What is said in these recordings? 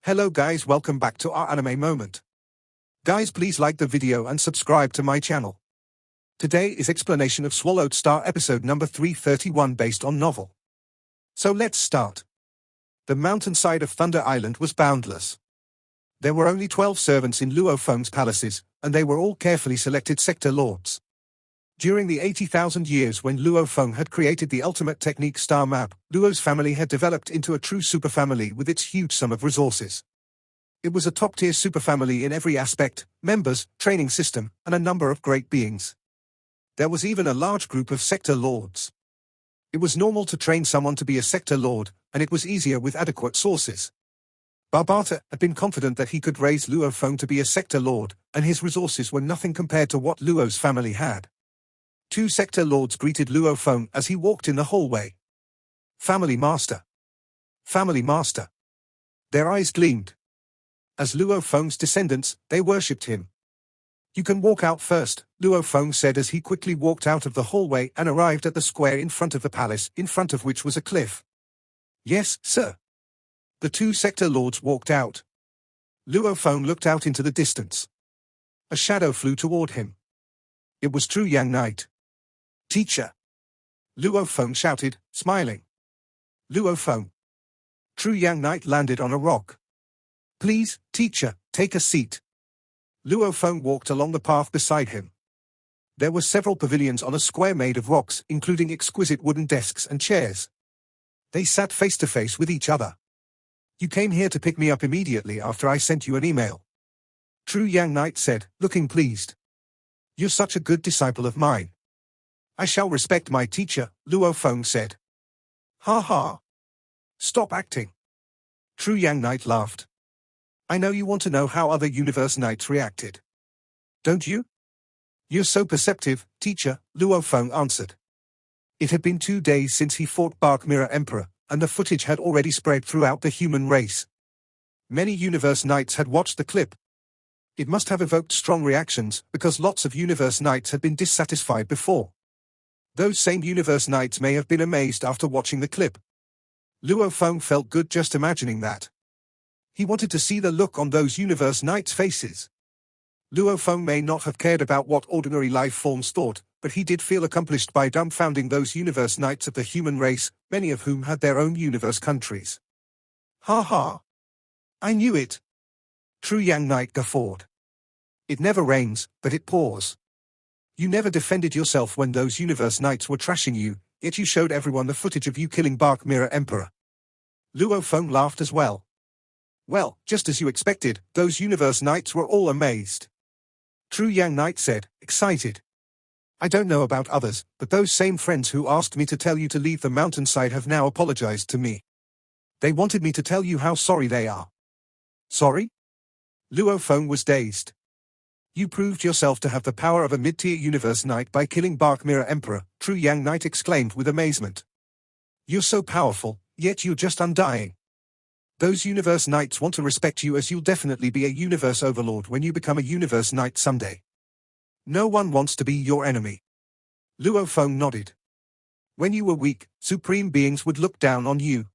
Hello guys, welcome back to our anime moment. Guys, please like the video and subscribe to my channel. Today is explanation of Swallowed Star episode number 331 based on novel. So let's start. The mountainside of Thunder Island was boundless. There were only 12 servants in Luo Feng's palaces, and they were all carefully selected sector lords. During the 80,000 years when Luo Feng had created the ultimate technique star map, Luo's family had developed into a true superfamily with its huge sum of resources. It was a top-tier superfamily in every aspect: members, training system, and a number of great beings. There was even a large group of sector lords. It was normal to train someone to be a sector lord, and it was easier with adequate sources. Barbata had been confident that he could raise Luo Feng to be a sector lord, and his resources were nothing compared to what Luo's family had. 2 sector lords greeted Luo Feng as he walked in the hallway. Family Master. Family Master. Their eyes gleamed. As Luo Feng's descendants, they worshipped him. You can walk out first, Luo Feng said as he quickly walked out of the hallway and arrived at the square in front of the palace, in front of which was a cliff. Yes, sir. The 2 sector lords walked out. Luo Feng looked out into the distance. A shadow flew toward him. It was True Yang Knight. Teacher! Luo Feng shouted, smiling. Luo Feng. True Yang Knight landed on a rock. Please, teacher, take a seat. Luo Feng walked along the path beside him. There were several pavilions on a square made of rocks, including exquisite wooden desks and chairs. They sat face to face with each other. You came here to pick me up immediately after I sent you an email. True Yang Knight said, looking pleased. You're such a good disciple of mine. I shall respect my teacher, Luo Feng said. Ha ha. Stop acting. True Yang Knight laughed. I know you want to know how other universe knights reacted. Don't you? You're so perceptive, teacher, Luo Feng answered. It had been 2 days since he fought Barir Emperor, and the footage had already spread throughout the human race. Many universe knights had watched the clip. It must have evoked strong reactions, because lots of universe knights had been dissatisfied before. Those same universe knights may have been amazed after watching the clip. Luo Feng felt good just imagining that. He wanted to see the look on those universe knights' faces. Luo Feng may not have cared about what ordinary life forms thought, but he did feel accomplished by dumbfounding those universe knights of the human race, many of whom had their own universe countries. Ha ha! I knew it! True Yang Knight guffawed. It never rains, but it pours. You never defended yourself when those universe knights were trashing you, yet you showed everyone the footage of you killing Barir Emperor. Luo Feng laughed as well. Well, just as you expected, those universe knights were all amazed. True Yang Knight said, excited. I don't know about others, but those same friends who asked me to tell you to leave the mountainside have now apologized to me. They wanted me to tell you how sorry they are. Sorry? Luo Feng was dazed. You proved yourself to have the power of a mid-tier universe knight by killing Barir Emperor, True Yang Knight exclaimed with amazement. You're so powerful, yet you're just undying. Those universe knights want to respect you as you'll definitely be a universe overlord when you become a universe knight someday. No one wants to be your enemy. Luo Feng nodded. When you were weak, supreme beings would look down on you.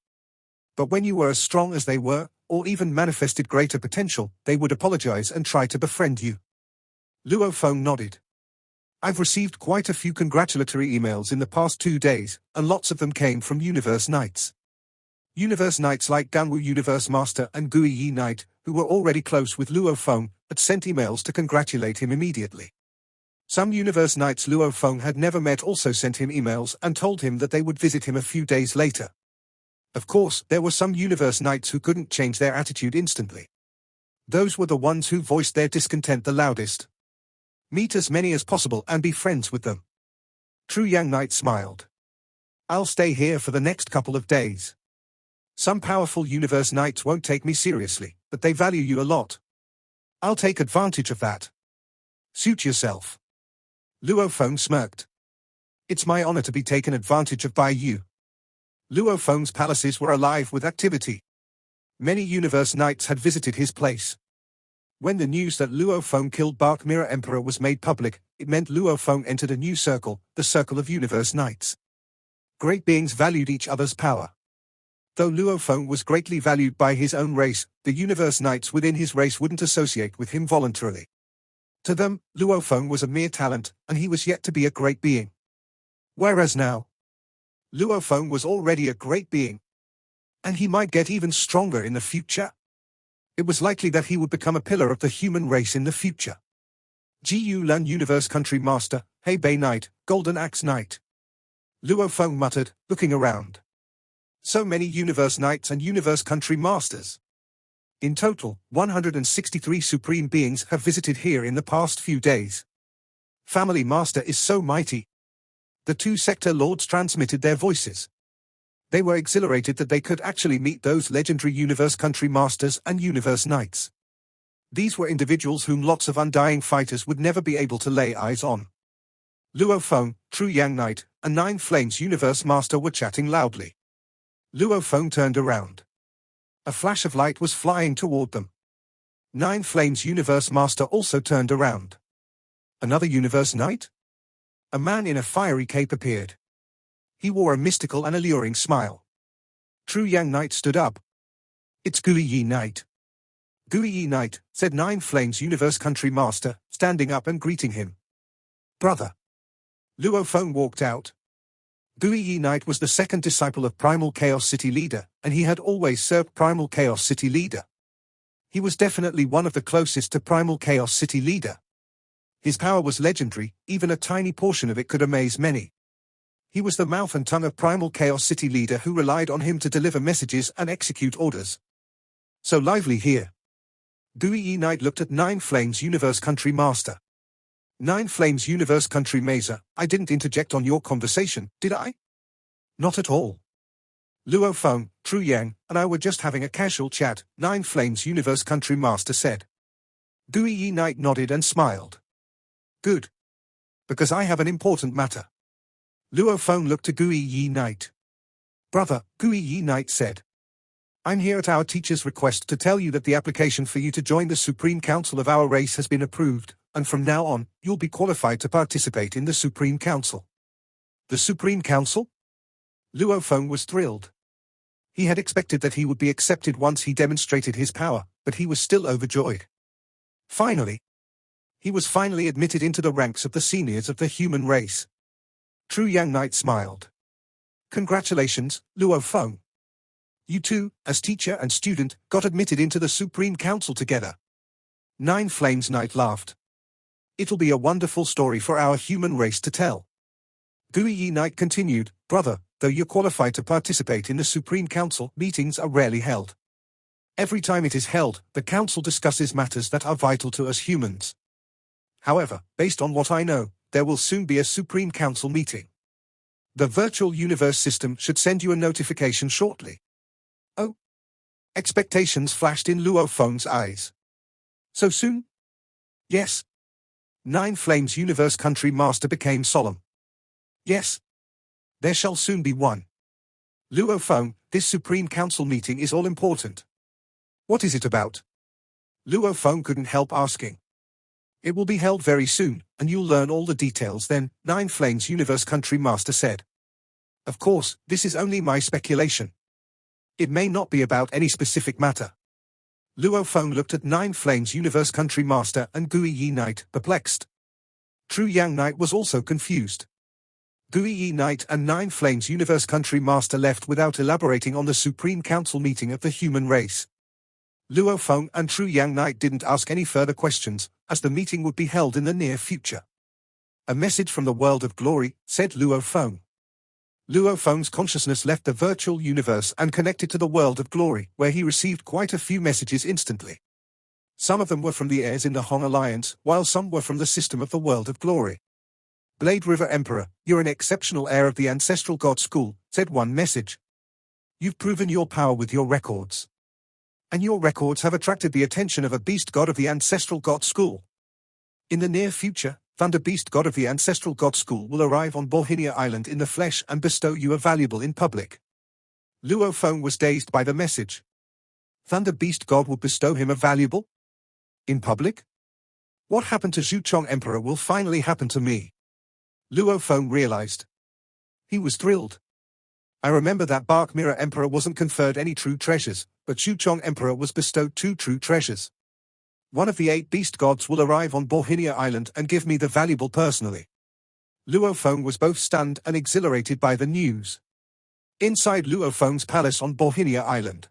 But when you were as strong as they were, or even manifested greater potential, they would apologize and try to befriend you. Luo Feng nodded. I've received quite a few congratulatory emails in the past 2 days, and lots of them came from universe knights. Universe knights like Ganwu Universe Master and Gui Yi Knight, who were already close with Luo Feng, had sent emails to congratulate him immediately. Some universe knights Luo Feng had never met also sent him emails and told him that they would visit him a few days later. Of course, there were some universe knights who couldn't change their attitude instantly. Those were the ones who voiced their discontent the loudest. Meet as many as possible and be friends with them. True Yang Knight smiled. I'll stay here for the next couple of days. Some powerful universe knights won't take me seriously, but they value you a lot. I'll take advantage of that. Suit yourself. Luo Feng smirked. It's my honor to be taken advantage of by you. Luo Feng's palaces were alive with activity. Many universe knights had visited his place. When the news that Luo Feng killed Barir Emperor was made public, it meant Luo Feng entered a new circle, the circle of universe knights. Great beings valued each other's power. Though Luo Feng was greatly valued by his own race, the universe knights within his race wouldn't associate with him voluntarily. To them, Luo Feng was a mere talent, and he was yet to be a great being. Whereas now, Luo Feng was already a great being. And he might get even stronger in the future. It was likely that he would become a pillar of the human race in the future. Gu Lun Universe Country Master, Hebei Knight, Golden Axe Knight. Luo Feng muttered, looking around. So many Universe Knights and Universe Country Masters. In total, 163 Supreme Beings have visited here in the past few days. Family Master is so mighty. The two Sector Lords transmitted their voices. They were exhilarated that they could actually meet those legendary Universe Country Masters and Universe Knights. These were individuals whom lots of undying fighters would never be able to lay eyes on. Luo Feng, True Yang Knight, and Nine Flames Universe Master were chatting loudly. Luo Feng turned around. A flash of light was flying toward them. Nine Flames Universe Master also turned around. Another Universe Knight? A man in a fiery cape appeared. He wore a mystical and alluring smile. True Yang Knight stood up. It's Gui Yi Knight. Gui Yi Knight, said Nine Flames Universe Country Master, standing up and greeting him. Brother. Luo Feng walked out. Gui Yi Knight was the second disciple of Primal Chaos City Leader, and he had always served Primal Chaos City Leader. He was definitely one of the closest to Primal Chaos City Leader. His power was legendary, even a tiny portion of it could amaze many. He was the mouth and tongue of Primal Chaos City Leader who relied on him to deliver messages and execute orders. So lively here. Gui Yi Knight looked at Nine Flames Universe Country Master. Nine Flames Universe Country Master, I didn't interject on your conversation, did I? Not at all. Luo Feng, True Yang, and I were just having a casual chat, Nine Flames Universe Country Master said. Gui Yi Knight nodded and smiled. Good. Because I have an important matter. Luo Feng looked to Gui Yi Knight. Brother, Gui Yi Knight said. I'm here at our teacher's request to tell you that the application for you to join the Supreme Council of our race has been approved, and from now on, you'll be qualified to participate in the Supreme Council. The Supreme Council? Luo Feng was thrilled. He had expected that he would be accepted once he demonstrated his power, but he was still overjoyed. Finally. He was finally admitted into the ranks of the seniors of the human race. True Yang Knight smiled. Congratulations, Luo Feng. You two, as teacher and student, got admitted into the Supreme Council together. Nine Flames Knight laughed. It'll be a wonderful story for our human race to tell. Gui Yi Knight continued, Brother, though you're qualified to participate in the Supreme Council, meetings are rarely held. Every time it is held, the Council discusses matters that are vital to us humans. However, based on what I know, there will soon be a Supreme Council meeting. The virtual universe system should send you a notification shortly. Oh? Expectations flashed in Luo Feng's eyes. So soon? Yes. Nine Flames Universe Country Master became solemn. Yes. There shall soon be one. Luo Feng, this Supreme Council meeting is all important. What is it about? Luo Feng couldn't help asking. It will be held very soon, and you'll learn all the details then, Nine Flames Universe Country Master said. Of course, this is only my speculation. It may not be about any specific matter. Luo Feng looked at Nine Flames Universe Country Master and Gui Yi Knight, perplexed. True Yang Knight was also confused. Gui Yi Knight and Nine Flames Universe Country Master left without elaborating on the Supreme Council meeting of the human race. Luo Feng and True Yang Knight didn't ask any further questions, as the meeting would be held in the near future. A message from the world of glory, said Luo Feng. Luo Feng's consciousness left the virtual universe and connected to the world of glory, where he received quite a few messages instantly. Some of them were from the heirs in the Hong Alliance, while some were from the system of the world of glory. Blade River Emperor, you're an exceptional heir of the Ancestral God School, said one message. You've proven your power with your records. And your records have attracted the attention of a beast god of the Ancestral God School. In the near future, Thunder Beast God of the Ancestral God School will arrive on Bohinia Island in the flesh and bestow you a valuable in public. Luo Feng was dazed by the message. Thunder Beast God will bestow him a valuable? In public? What happened to Zhuchong Emperor will finally happen to me. Luo Feng realized. He was thrilled. I remember that Barir Emperor wasn't conferred any true treasures, but Xuchong Emperor was bestowed 2 true treasures. One of the 8 beast gods will arrive on Bohinia Island and give me the valuable personally. Luo Feng was both stunned and exhilarated by the news. Inside Luo Feng's palace on Bohinia Island,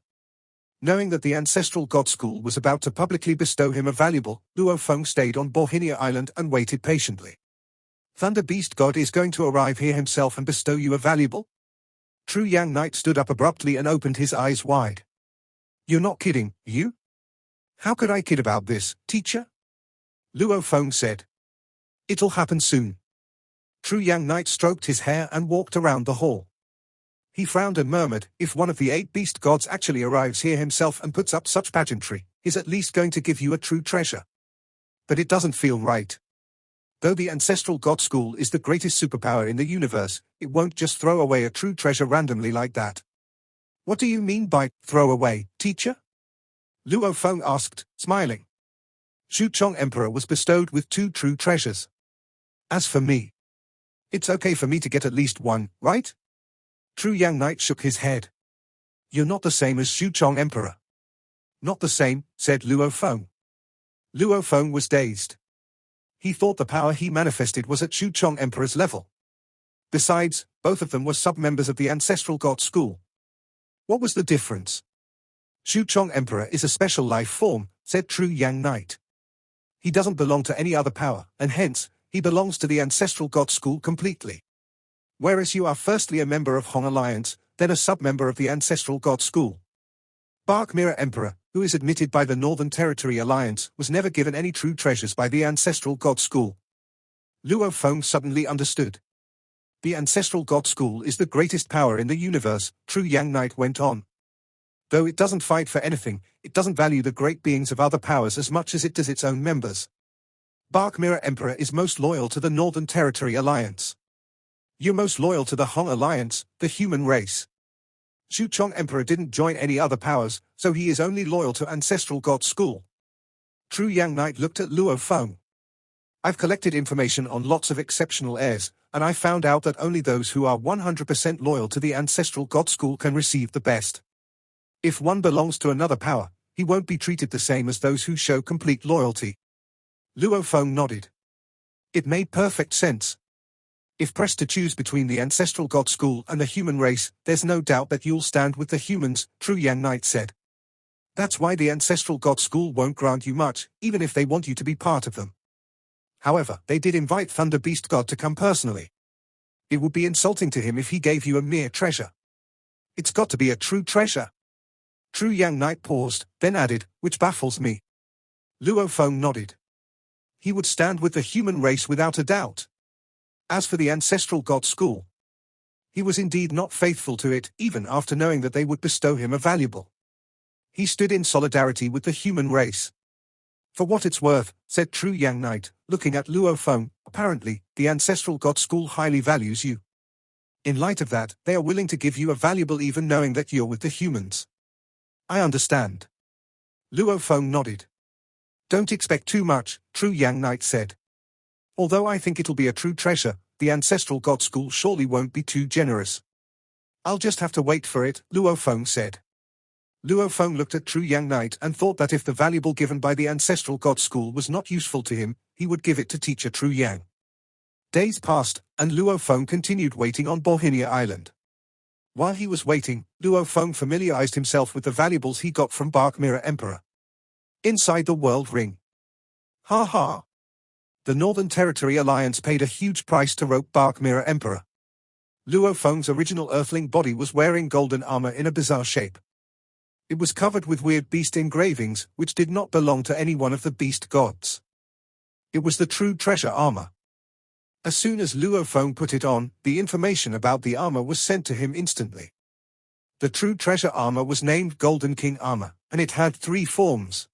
knowing that the Ancestral God School was about to publicly bestow him a valuable, Luo Feng stayed on Bohinia Island and waited patiently. Thunder Beast God is going to arrive here himself and bestow you a valuable? True Yang Knight stood up abruptly and opened his eyes wide. You're not kidding, you? How could I kid about this, teacher? Luo Feng said. It'll happen soon. True Yang Knight stroked his hair and walked around the hall. He frowned and murmured, if one of the 8 beast gods actually arrives here himself and puts up such pageantry, he's at least going to give you a true treasure. But it doesn't feel right. Though the Ancestral God School is the greatest superpower in the universe, it won't just throw away a true treasure randomly like that. What do you mean by, throw away, teacher? Luo Feng asked, smiling. Xuchong Emperor was bestowed with 2 true treasures. As for me, it's okay for me to get at least 1, right? True Yang Knight shook his head. You're not the same as Xuchong Emperor. Not the same, said Luo Feng. Luo Feng was dazed. He thought the power he manifested was at Xuchong Emperor's level. Besides, both of them were sub-members of the Ancestral God School. What was the difference? Xuchong Emperor is a special life form, said True Yang Knight. He doesn't belong to any other power, and hence, he belongs to the Ancestral God School completely. Whereas you are firstly a member of Hong Alliance, then a sub-member of the Ancestral God School. Barir Emperor, who is admitted by the Northern Territory Alliance, was never given any true treasures by the Ancestral God School. Luo Feng suddenly understood. The Ancestral God School is the greatest power in the universe, True Yang Knight went on. Though it doesn't fight for anything, it doesn't value the great beings of other powers as much as it does its own members. Barir Emperor is most loyal to the Northern Territory Alliance. You're most loyal to the Hong Alliance, the human race. Xuchong Emperor didn't join any other powers, so he is only loyal to Ancestral God School. True Yang Knight looked at Luo Feng. I've collected information on lots of exceptional heirs, and I found out that only those who are 100% loyal to the Ancestral God School can receive the best. If one belongs to another power, he won't be treated the same as those who show complete loyalty. Luo Feng nodded. It made perfect sense. If pressed to choose between the Ancestral God School and the human race, there's no doubt that you'll stand with the humans, True Yang Knight said. That's why the Ancestral God School won't grant you much, even if they want you to be part of them. However, they did invite Thunder Beast God to come personally. It would be insulting to him if he gave you a mere treasure. It's got to be a true treasure. True Yang Knight paused, then added, which baffles me. Luo Feng nodded. He would stand with the human race without a doubt. As for the Ancestral God School, he was indeed not faithful to it, even after knowing that they would bestow him a valuable. He stood in solidarity with the human race. For what it's worth, said True Yang Knight, looking at Luo Feng, apparently, the Ancestral God School highly values you. In light of that, they are willing to give you a valuable even knowing that you're with the humans. I understand. Luo Feng nodded. Don't expect too much, True Yang Knight said. Although I think it'll be a true treasure, the Ancestral God School surely won't be too generous. I'll just have to wait for it, Luo Feng said. Luo Feng looked at True Yang Knight and thought that if the valuable given by the Ancestral God School was not useful to him, he would give it to teacher True Yang. Days passed, and Luo Feng continued waiting on Bohinia Island. While he was waiting, Luo Feng familiarized himself with the valuables he got from Barir Emperor. Inside the World Ring. Ha ha! The Northern Territory Alliance paid a huge price to rope Barir Emperor. Luo Feng's original earthling body was wearing golden armor in a bizarre shape. It was covered with weird beast engravings, which did not belong to any one of the beast gods. It was the true treasure armor. As soon as Luo Feng put it on, the information about the armor was sent to him instantly. The true treasure armor was named Golden King Armor, and it had 3 forms.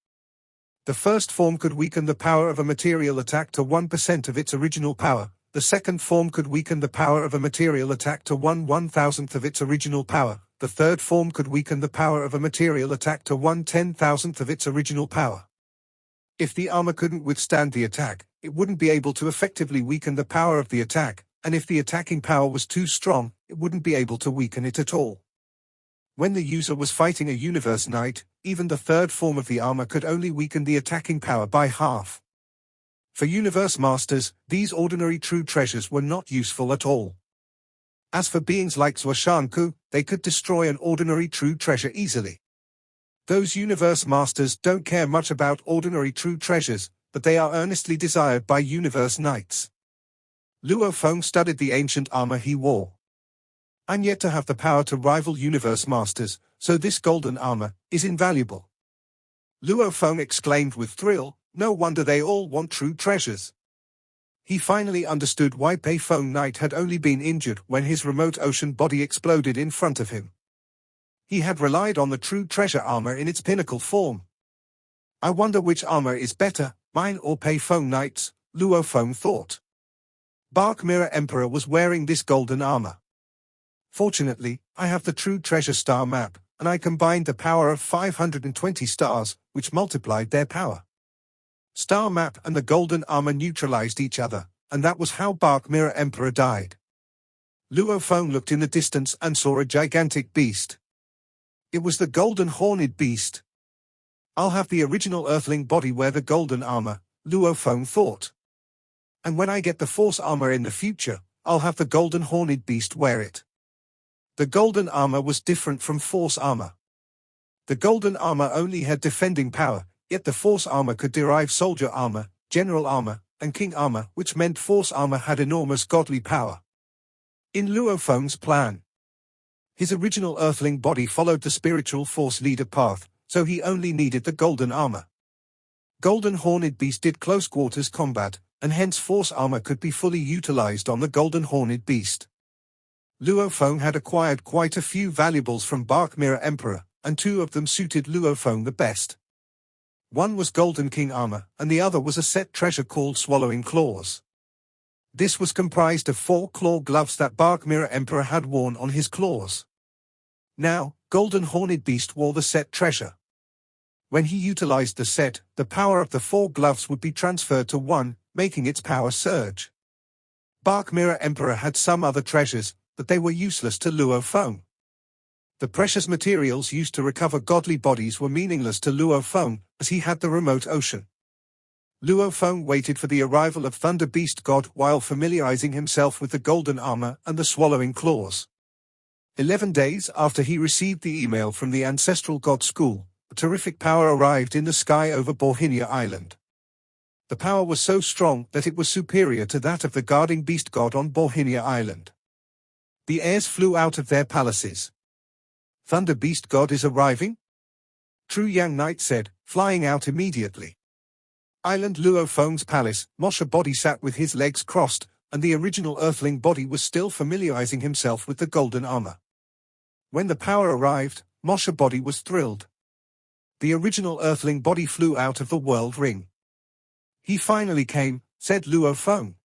The first form could weaken the power of a material attack to 1% of its original power. The second form could weaken the power of a material attack to 1/1000th of its original power. The third form could weaken the power of a material attack to 1/10,000th of its original power. If the armor couldn't withstand the attack, it wouldn't be able to effectively weaken the power of the attack, and if the attacking power was too strong, it wouldn't be able to weaken it at all. When the user was fighting a Universe Knight, even the third form of the armor could only weaken the attacking power by half. For Universe Masters, these ordinary true treasures were not useful at all. As for beings like Zuoshanku, they could destroy an ordinary true treasure easily. Those Universe Masters don't care much about ordinary true treasures, but they are earnestly desired by Universe Knights. Luo Feng studied the ancient armor he wore. "I'm yet to have the power to rival Universe Masters, so this golden armor is invaluable." Luo Feng exclaimed with thrill, "No wonder they all want true treasures." He finally understood why Bei Feng Knight had only been injured when his remote ocean body exploded in front of him. He had relied on the true treasure armor in its pinnacle form. "I wonder which armor is better, mine or Bei Feng Knight's," Luo Feng thought. Barir Emperor was wearing this golden armor. "Fortunately, I have the true treasure star map, and I combined the power of 520 stars, which multiplied their power." Star map and the golden armor neutralized each other, and that was how Barir Emperor died. Luo Feng looked in the distance and saw a gigantic beast. It was the golden horned beast. "I'll have the original Earthling body wear the golden armor," Luo Feng thought. "And when I get the Force armor in the future, I'll have the golden horned beast wear it." The golden armor was different from Force armor. The golden armor only had defending power, yet the Force armor could derive soldier armor, general armor, and king armor, which meant Force armor had enormous godly power. In Luo Feng's plan, his original Earthling body followed the spiritual Force leader path, so he only needed the golden armor. Golden Horned Beast did close quarters combat, and hence Force armor could be fully utilized on the Golden Horned Beast. Luo Feng had acquired quite a few valuables from Barir Emperor, and two of them suited Luo Feng the best. One was Golden King armor, and the other was a set treasure called Swallowing Claws. This was comprised of 4 claw gloves that Barir Emperor had worn on his claws. Now, Golden Horned Beast wore the set treasure. When he utilized the set, the power of the 4 gloves would be transferred to 1, making its power surge. Barir Emperor had some other treasures, but they were useless to Luo Feng. The precious materials used to recover godly bodies were meaningless to Luo Feng, as he had the remote ocean. Luo Feng waited for the arrival of Thunder Beast God while familiarizing himself with the golden armor and the swallowing claws. 11 days after he received the email from the Ancestral God school, a terrific power arrived in the sky over Borhinia Island. The power was so strong that it was superior to that of the guarding beast god on Borhinia Island. The heirs flew out of their palaces. "Thunder Beast God is arriving?" True Yang Knight said, flying out immediately. Island Luo Feng's palace, Moshe body sat with his legs crossed, and the original Earthling body was still familiarizing himself with the golden armor. When the power arrived, Moshe body was thrilled. The original Earthling body flew out of the world ring. "He finally came," said Luo Feng.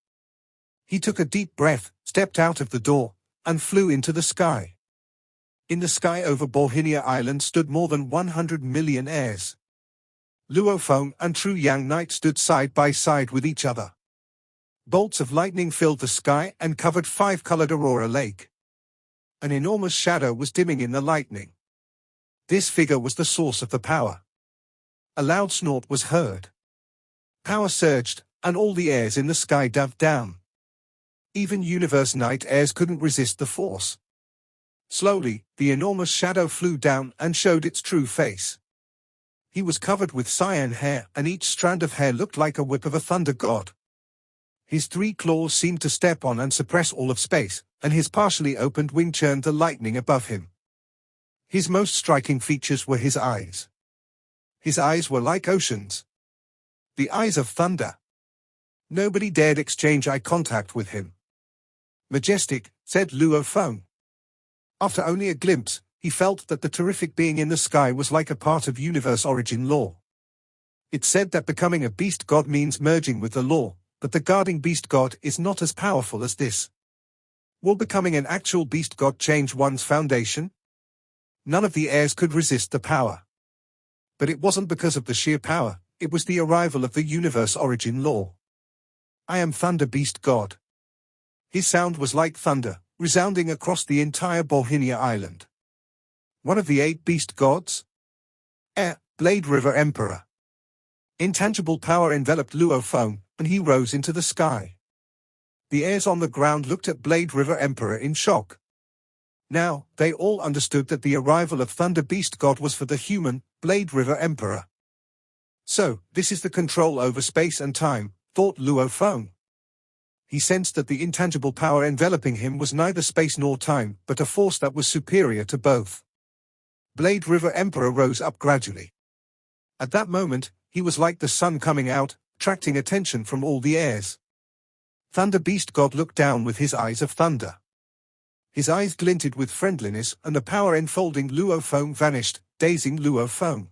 He took a deep breath, stepped out of the door, and flew into the sky. In the sky over Borhinia Island stood more than 100 million heirs. Luo Feng and True Yang Knight stood side by side with each other. Bolts of lightning filled the sky and covered 5-colored Aurora Lake. An enormous shadow was dimming in the lightning. This figure was the source of the power. A loud snort was heard. Power surged, and all the heirs in the sky dove down. Even Universe Knight heirs couldn't resist the force. Slowly, the enormous shadow flew down and showed its true face. He was covered with cyan hair, and each strand of hair looked like a whip of a thunder god. His 3 claws seemed to step on and suppress all of space, and his partially opened wing churned the lightning above him. His most striking features were his eyes. His eyes were like oceans. The eyes of thunder. Nobody dared exchange eye contact with him. "Majestic," said Luo Feng. After only a glimpse, he felt that the terrific being in the sky was like a part of universe origin law. It said that becoming a beast god means merging with the law, but the guarding beast god is not as powerful as this. Will becoming an actual beast god change one's foundation? None of the heirs could resist the power. But it wasn't because of the sheer power, it was the arrival of the universe origin law. "I am Thunder Beast God." His sound was like thunder, resounding across the entire Bohinia Island. One of the 8 beast gods? Blade River Emperor. Intangible power enveloped Luo Feng, and he rose into the sky. The heirs on the ground looked at Blade River Emperor in shock. Now, they all understood that the arrival of Thunder Beast God was for the human, Blade River Emperor. So, this is the control over space and time, thought Luo Feng. He sensed that the intangible power enveloping him was neither space nor time, but a force that was superior to both. Blade River Emperor rose up gradually. At that moment, he was like the sun coming out, attracting attention from all the heirs. Thunder Beast God looked down with his eyes of thunder. His eyes glinted with friendliness, and the power enfolding Luo Feng vanished, dazing Luo Feng.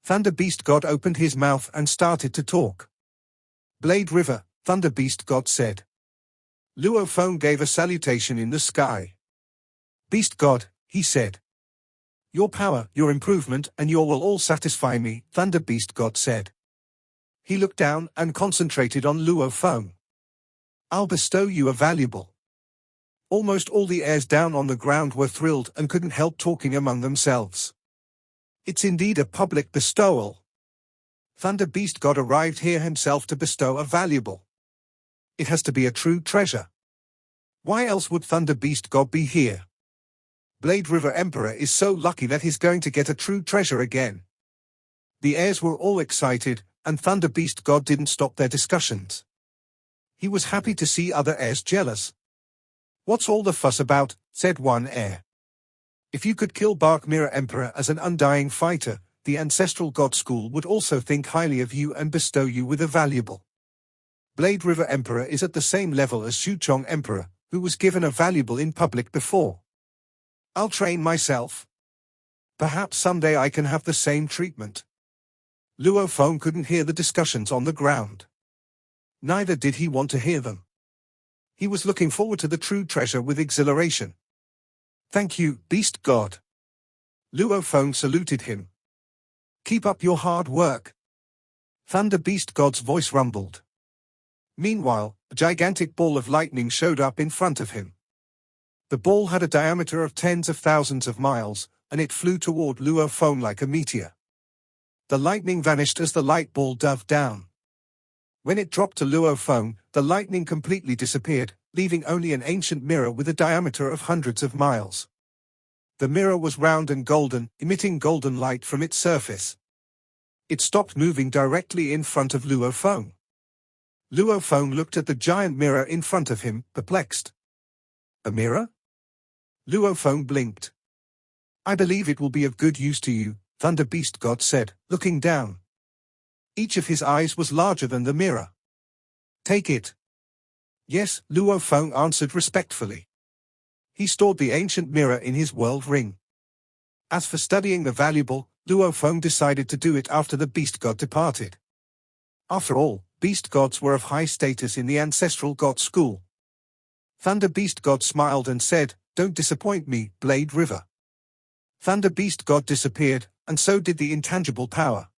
Thunder Beast God opened his mouth and started to talk. Blade River, Thunder Beast God said. Luo Feng gave a salutation in the sky. Beast God, he said. Your power, your improvement, and your will all satisfy me, Thunder Beast God said. He looked down and concentrated on Luo Feng. I'll bestow you a valuable. Almost all the heirs down on the ground were thrilled and couldn't help talking among themselves. It's indeed a public bestowal. Thunder Beast God arrived here himself to bestow a valuable. It has to be a true treasure. Why else would Thunder Beast God be here? Blade River Emperor is so lucky that he's going to get a true treasure again. The heirs were all excited, and Thunder Beast God didn't stop their discussions. He was happy to see other heirs jealous. What's all the fuss about? Said one heir. If you could kill Barir Emperor as an undying fighter, the Ancestral God School would also think highly of you and bestow you with a valuable. Blade River Emperor is at the same level as Shuchong Emperor, who was given a valuable in public before. I'll train myself. Perhaps someday I can have the same treatment. Luo Feng couldn't hear the discussions on the ground. Neither did he want to hear them. He was looking forward to the true treasure with exhilaration. Thank you, Beast God. Luo Feng saluted him. Keep up your hard work. Thunder Beast God's voice rumbled. Meanwhile, a gigantic ball of lightning showed up in front of him. The ball had a diameter of tens of thousands of miles, and it flew toward Luo Feng like a meteor. The lightning vanished as the light ball dove down. When it dropped to Luo Feng, the lightning completely disappeared, leaving only an ancient mirror with a diameter of hundreds of miles. The mirror was round and golden, emitting golden light from its surface. It stopped moving directly in front of Luo Feng. Luo Feng looked at the giant mirror in front of him, perplexed. A mirror? Luo Feng blinked. I believe it will be of good use to you, Thunder Beast God said, looking down. Each of his eyes was larger than the mirror. Take it. Yes, Luo Feng answered respectfully. He stored the ancient mirror in his world ring. As for studying the valuable, Luo Feng decided to do it after the beast god departed. After all, beast gods were of high status in the Ancestral God School. Thunder Beast God smiled and said, Don't disappoint me, Blade River. Thunder Beast God disappeared, and so did the intangible power.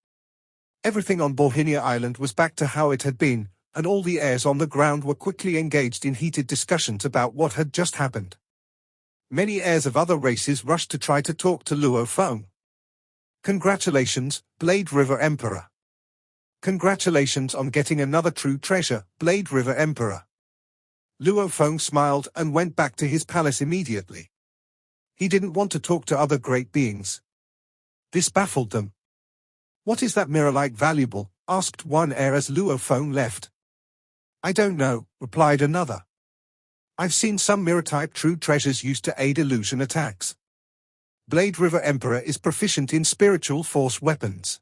Everything on Bohinia Island was back to how it had been, and all the heirs on the ground were quickly engaged in heated discussions about what had just happened. Many heirs of other races rushed to try to talk to Luo Feng. Congratulations, Blade River Emperor. Congratulations on getting another true treasure, Blade River Emperor. Luo Feng smiled and went back to his palace immediately. He didn't want to talk to other great beings. This baffled them. What is that mirror-like valuable? Asked one heir as Luo Feng left. I don't know, replied another. I've seen some mirror-type true treasures used to aid illusion attacks. Blade River Emperor is proficient in spiritual force weapons.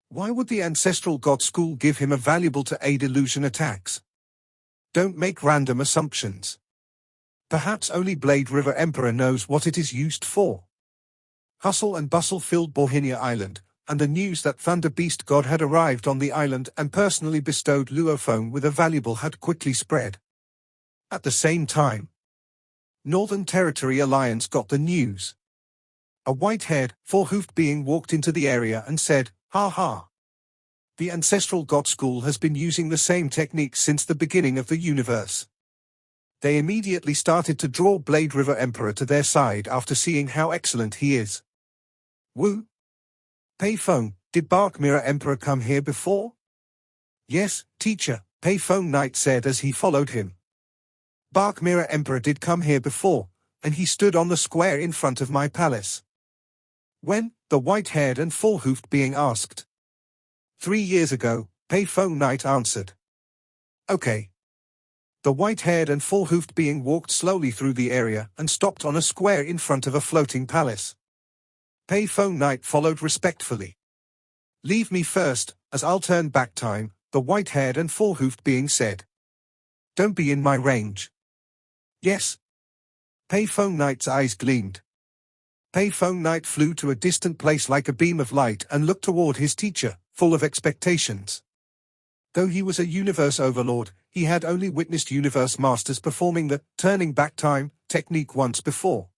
Why would the Ancestral God School give him a valuable to aid illusion attacks? Don't make random assumptions. Perhaps only Blade River Emperor knows what it is used for. Hustle and bustle filled Bohinia Island, and the news that Thunder Beast God had arrived on the island and personally bestowed Luo Feng with a valuable had quickly spread. At the same time, Northern Territory Alliance got the news. A white-haired, four-hoofed being walked into the area and said, Ha ha. The Ancestral God School has been using the same techniques since the beginning of the universe. They immediately started to draw Barir Emperor to their side after seeing how excellent he is. Wu Pei Feng, did Barir Emperor come here before? Yes, teacher, Pei Feng Knight said as he followed him. Barir Emperor did come here before, and he stood on the square in front of my palace. When? The white-haired and full-hoofed being asked. 3 years ago, Pei Feng Knight answered. Okay. The white-haired and full-hoofed being walked slowly through the area and stopped on a square in front of a floating palace. Pei Feng Knight followed respectfully. Leave me first, as I'll turn back time, the white-haired and full-hoofed being said. Don't be in my range. Yes. Pei Feng Knight's eyes gleamed. Pei Feng Knight flew to a distant place like a beam of light and looked toward his teacher, full of expectations. Though he was a universe overlord, he had only witnessed universe masters performing the turning back time technique once before.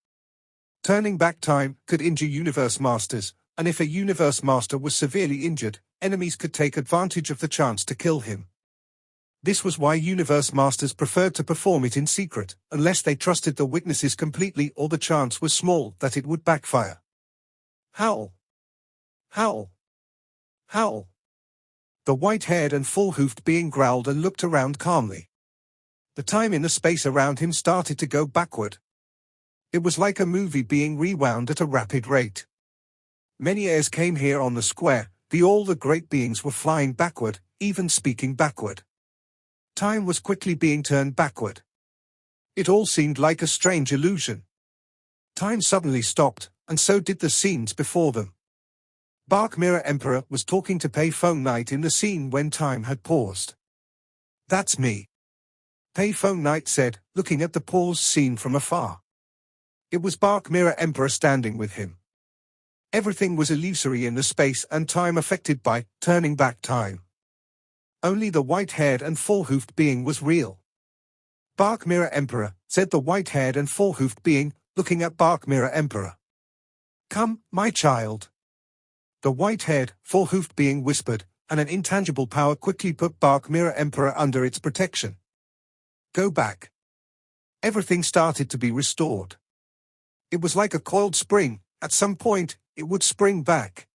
Turning back time could injure universe masters, and if a universe master was severely injured, enemies could take advantage of the chance to kill him. This was why universe masters preferred to perform it in secret, unless they trusted the witnesses completely or the chance was small that it would backfire. Howl! Howl! Howl! The white-haired and full-hoofed being growled and looked around calmly. The time in the space around him started to go backward. It was like a movie being rewound at a rapid rate. Many airs came here on the square, all the great beings were flying backward, even speaking backward. Time was quickly being turned backward. It all seemed like a strange illusion. Time suddenly stopped, and so did the scenes before them. Barir Emperor was talking to Pei Feng Knight in the scene when time had paused. That's me. Pei Feng Knight said, looking at the paused scene from afar. It was Barir Emperor standing with him. Everything was illusory in the space and time affected by turning back time. Only the white-haired and full-hoofed being was real. Barir Emperor, said the white-haired and full-hoofed being, looking at Barir Emperor. Come, my child. The white-haired, full-hoofed being whispered, and an intangible power quickly put Barir Emperor under its protection. Go back. Everything started to be restored. It was like a coiled spring, at some point, it would spring back.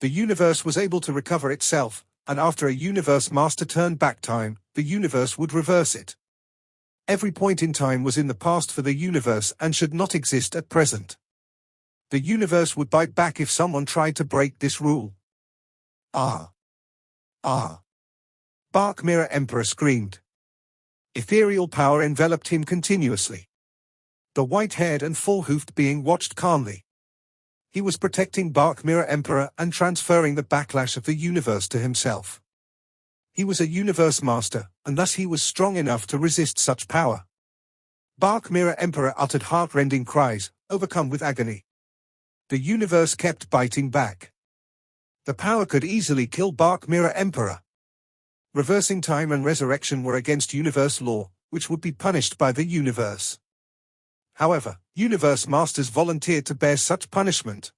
The universe was able to recover itself, and after a universe master turned back time, the universe would reverse it. Every point in time was in the past for the universe and should not exist at present. The universe would bite back if someone tried to break this rule. Ah! Ah! Barir Emperor screamed. Ethereal power enveloped him continuously. The white-haired and full-hoofed being watched calmly. He was protecting Barir Emperor and transferring the backlash of the universe to himself. He was a universe master, and thus he was strong enough to resist such power. Barir Emperor uttered heart-rending cries, overcome with agony. The universe kept biting back. The power could easily kill Barir Emperor. Reversing time and resurrection were against universe law, which would be punished by the universe. However, universe masters volunteered to bear such punishment.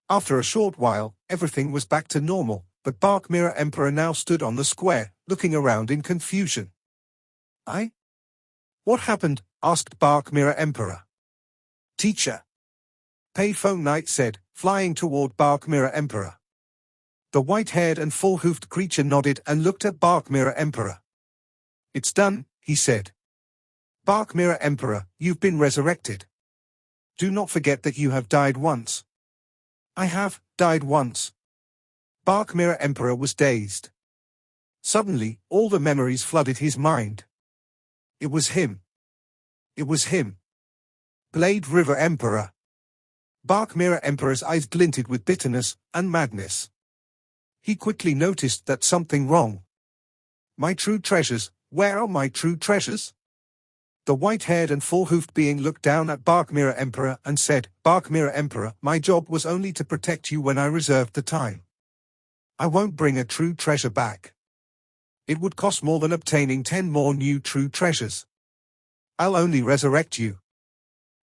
After a short while, everything was back to normal, but Barir Emperor now stood on the square, looking around in confusion. What happened? Asked Barir Emperor. Teacher. Pei Feng Knight said, flying toward Barir Emperor. The white-haired and full-hoofed creature nodded and looked at Barir Emperor. It's done, he said. Barir Emperor, you've been resurrected. Do not forget that you have died once. I have died once. Barir Emperor was dazed. Suddenly, all the memories flooded his mind. It was him. It was him. Barir Emperor. Barir Emperor's eyes glinted with bitterness and madness. He quickly noticed that something wrong. My true treasures, where are my true treasures? The white-haired and full-hoofed being looked down at Barir Emperor and said, Barir Emperor, my job was only to protect you when I reserved the time. I won't bring a true treasure back. It would cost more than obtaining 10 more new true treasures. I'll only resurrect you.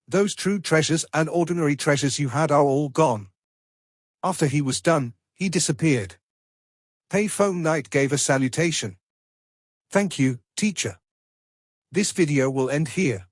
Those true treasures and ordinary treasures you had are all gone. After he was done, he disappeared. Pei Feng Knight gave a salutation. Thank you, teacher. This video will end here.